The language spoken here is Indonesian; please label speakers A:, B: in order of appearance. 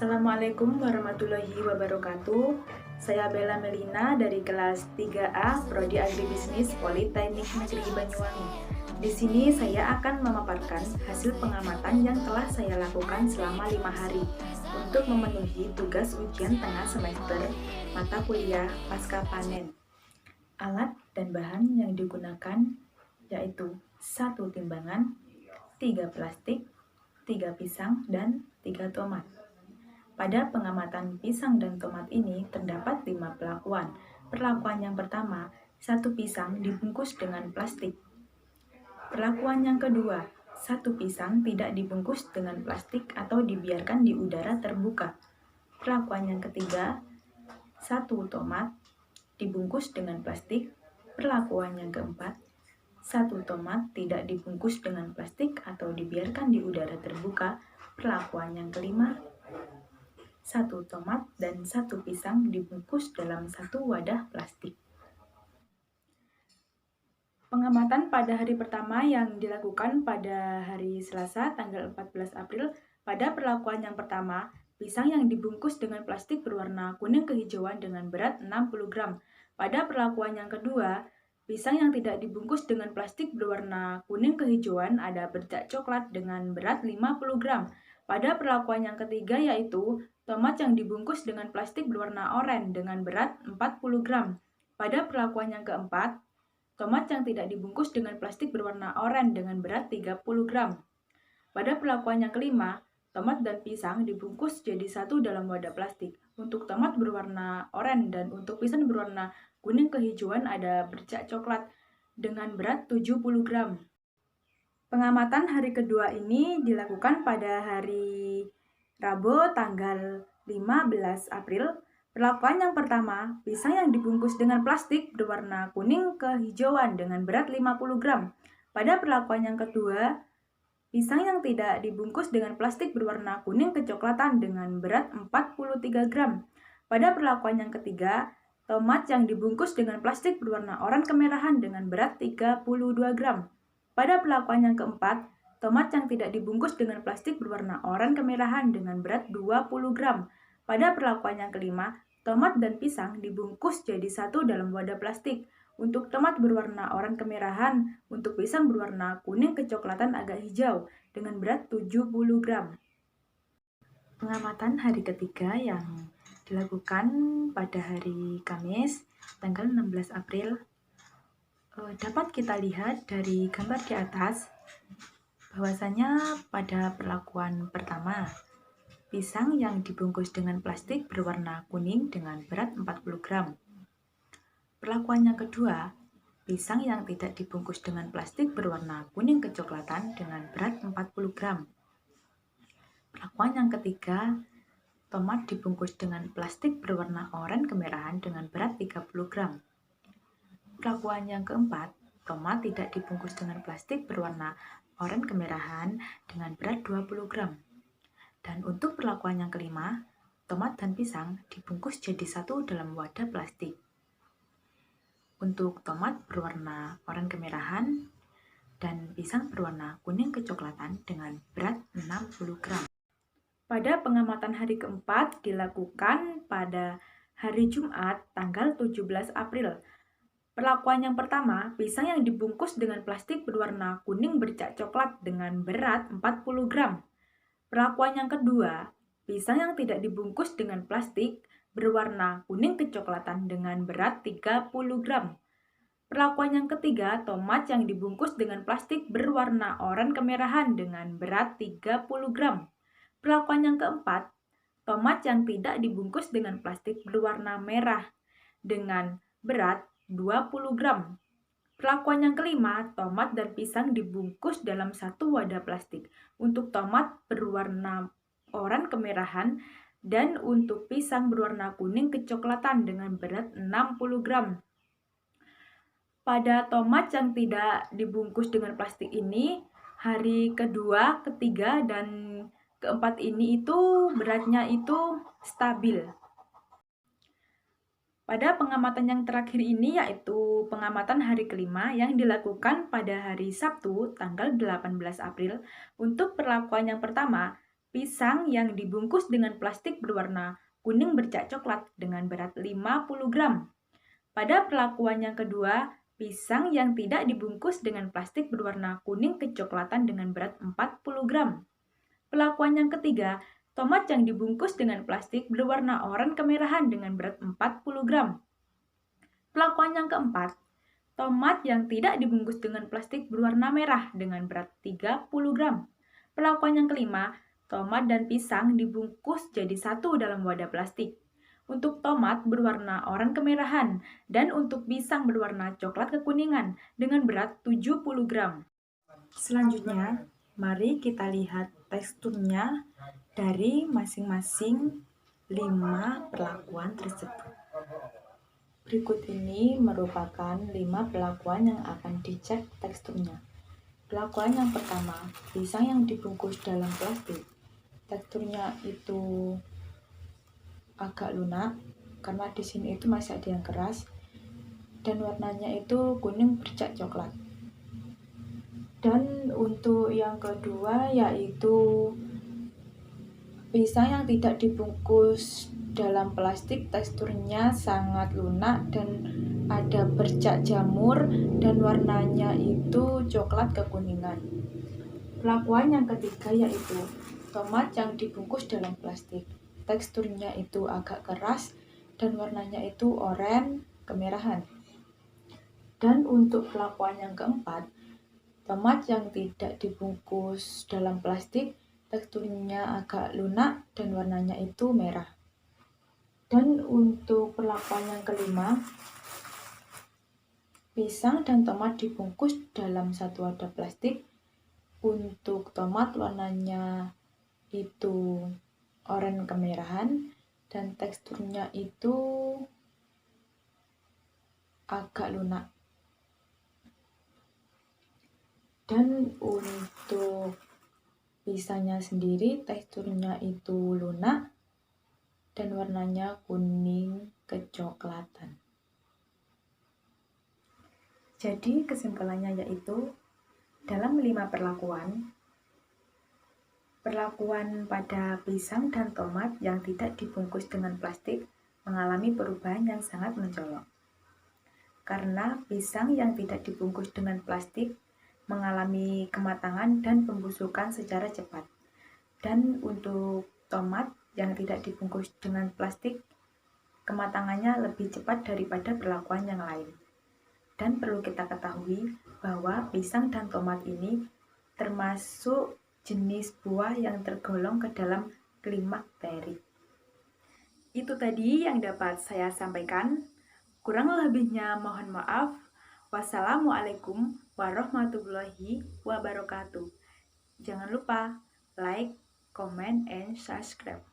A: Assalamualaikum warahmatullahi wabarakatuh. Saya Bella Melina dari kelas 3A Prodi Agribisnis Politeknik Negeri Banyuwangi. Di sini saya akan memaparkan hasil pengamatan yang telah saya lakukan selama 5 hari untuk memenuhi tugas ujian tengah semester mata kuliah pasca panen. Alat dan bahan yang digunakan yaitu 1 timbangan, 3 plastik, 3 pisang, dan 3 tomat. Pada pengamatan pisang dan tomat ini terdapat 5 perlakuan. Perlakuan yang pertama, 1 pisang dibungkus dengan plastik. Perlakuan yang kedua, 1 pisang tidak dibungkus dengan plastik atau dibiarkan di udara terbuka. Perlakuan yang ketiga, 1 tomat dibungkus dengan plastik. Perlakuan yang keempat, 1 tomat tidak dibungkus dengan plastik atau dibiarkan di udara terbuka. Perlakuan yang kelima, 1 tomat dan 1 pisang dibungkus dalam 1 wadah plastik. Pengamatan pada hari pertama yang dilakukan pada hari Selasa tanggal 14 April, pada perlakuan yang pertama, pisang yang dibungkus dengan plastik berwarna kuning kehijauan dengan berat 60 gram. Pada perlakuan yang kedua, pisang yang tidak dibungkus dengan plastik berwarna kuning kehijauan ada bercak coklat dengan berat 50 gram. Pada perlakuan yang ketiga yaitu tomat yang dibungkus dengan plastik berwarna oranye dengan berat 40 gram. Pada perlakuan yang keempat, tomat yang tidak dibungkus dengan plastik berwarna oranye dengan berat 30 gram. Pada perlakuan yang kelima, tomat dan pisang dibungkus jadi satu dalam wadah plastik. Untuk tomat berwarna oranye dan untuk pisang berwarna kuning kehijauan ada bercak coklat dengan berat 70 gram. Pengamatan hari kedua ini dilakukan pada hari Rabu tanggal 15 April. Perlakuan yang pertama, pisang yang dibungkus dengan plastik berwarna kuning kehijauan dengan berat 50 gram. Pada perlakuan yang kedua, pisang yang tidak dibungkus dengan plastik berwarna kuning kecoklatan dengan berat 43 gram. Pada perlakuan yang ketiga, tomat yang dibungkus dengan plastik berwarna oranye kemerahan dengan berat 32 gram. Pada perlakuan yang keempat, tomat yang tidak dibungkus dengan plastik berwarna oranye kemerahan dengan berat 20 gram. Pada perlakuan yang kelima, tomat dan pisang dibungkus jadi satu dalam wadah plastik. Untuk tomat berwarna oranye kemerahan, untuk pisang berwarna kuning kecoklatan agak hijau dengan berat 70 gram. Pengamatan hari ketiga yang dilakukan pada hari Kamis tanggal 16 April dapat kita lihat dari gambar di atas bahwasanya pada perlakuan pertama, pisang yang dibungkus dengan plastik berwarna kuning dengan berat 40 gram. Perlakuan yang kedua, pisang yang tidak dibungkus dengan plastik berwarna kuning kecoklatan dengan berat 40 gram. Perlakuan yang ketiga, tomat dibungkus dengan plastik berwarna oranye kemerahan dengan berat 30 gram. Perlakuan yang keempat, tomat tidak dibungkus dengan plastik berwarna oranye kemerahan dengan berat 20 gram. Dan untuk perlakuan yang kelima, tomat dan pisang dibungkus jadi satu dalam wadah plastik. Untuk tomat berwarna oranye kemerahan dan pisang berwarna kuning kecoklatan dengan berat 60 gram. Pada pengamatan hari keempat dilakukan pada hari Jumat tanggal 17 April. Perlakuan yang pertama, pisang yang dibungkus dengan plastik berwarna kuning bercak coklat dengan berat 40 gram. Perlakuan yang kedua, pisang yang tidak dibungkus dengan plastik berwarna kuning kecoklatan dengan berat 30 gram. Perlakuan yang ketiga, tomat yang dibungkus dengan plastik berwarna oranye kemerahan dengan berat 30 gram. Perlakuan yang keempat, tomat yang tidak dibungkus dengan plastik berwarna merah dengan berat 20 gram. Perlakuan yang kelima, tomat dan pisang dibungkus dalam satu wadah plastik. Untuk tomat berwarna oranye kemerahan dan untuk pisang berwarna kuning kecoklatan dengan berat 60 gram. Pada tomat yang tidak dibungkus dengan plastik ini, hari kedua, ketiga, dan keempat ini itu beratnya itu stabil. Pada pengamatan yang terakhir ini yaitu pengamatan hari kelima yang dilakukan pada hari Sabtu tanggal 18 April. Untuk perlakuan yang pertama, pisang yang dibungkus dengan plastik berwarna kuning bercak coklat dengan berat 50 gram. Pada perlakuan yang kedua, pisang yang tidak dibungkus dengan plastik berwarna kuning kecoklatan dengan berat 40 gram. Perlakuan yang ketiga, tomat yang dibungkus dengan plastik berwarna oranye kemerahan dengan berat 40 gram. Perlakuan yang keempat, tomat yang tidak dibungkus dengan plastik berwarna merah dengan berat 30 gram. Perlakuan yang kelima, tomat dan pisang dibungkus jadi satu dalam wadah plastik. Untuk tomat berwarna oranye kemerahan dan untuk pisang berwarna coklat kekuningan dengan berat 70 gram. Selanjutnya, mari kita lihat teksturnya dari masing-masing 5 perlakuan tersebut. Berikut ini merupakan 5 perlakuan yang akan dicek teksturnya. Perlakuan yang pertama, pisang yang dibungkus dalam plastik. Teksturnya itu agak lunak karena di sini itu masih ada yang keras dan warnanya itu kuning bercak coklat. Dan untuk yang kedua yaitu pisang yang tidak dibungkus dalam plastik, teksturnya sangat lunak dan ada bercak jamur dan warnanya itu coklat kekuningan. Perlakuan yang ketiga yaitu tomat yang dibungkus dalam plastik. Teksturnya itu agak keras dan warnanya itu oranye kemerahan. Dan untuk perlakuan yang keempat, tomat yang tidak dibungkus dalam plastik, teksturnya agak lunak dan warnanya itu merah. Dan untuk perlakuan yang kelima, pisang dan tomat dibungkus dalam satu wadah plastik. Untuk tomat warnanya itu oranye kemerahan dan teksturnya itu agak lunak. Dan untuk pisangnya sendiri teksturnya itu lunak dan warnanya kuning kecoklatan. Jadi kesimpulannya yaitu dalam 5 perlakuan pada pisang dan tomat yang tidak dibungkus dengan plastik mengalami perubahan yang sangat mencolok. Karena pisang yang tidak dibungkus dengan plastik mengalami kematangan dan pembusukan secara cepat. Dan untuk tomat yang tidak dibungkus dengan plastik, kematangannya lebih cepat daripada perlakuan yang lain. Dan perlu kita ketahui bahwa pisang dan tomat ini termasuk jenis buah yang tergolong ke dalam klimakterik. Itu tadi yang dapat saya sampaikan. Kurang lebihnya mohon maaf. Wassalamualaikum warahmatullahi wabarakatuh. Jangan lupa like, comment, and subscribe.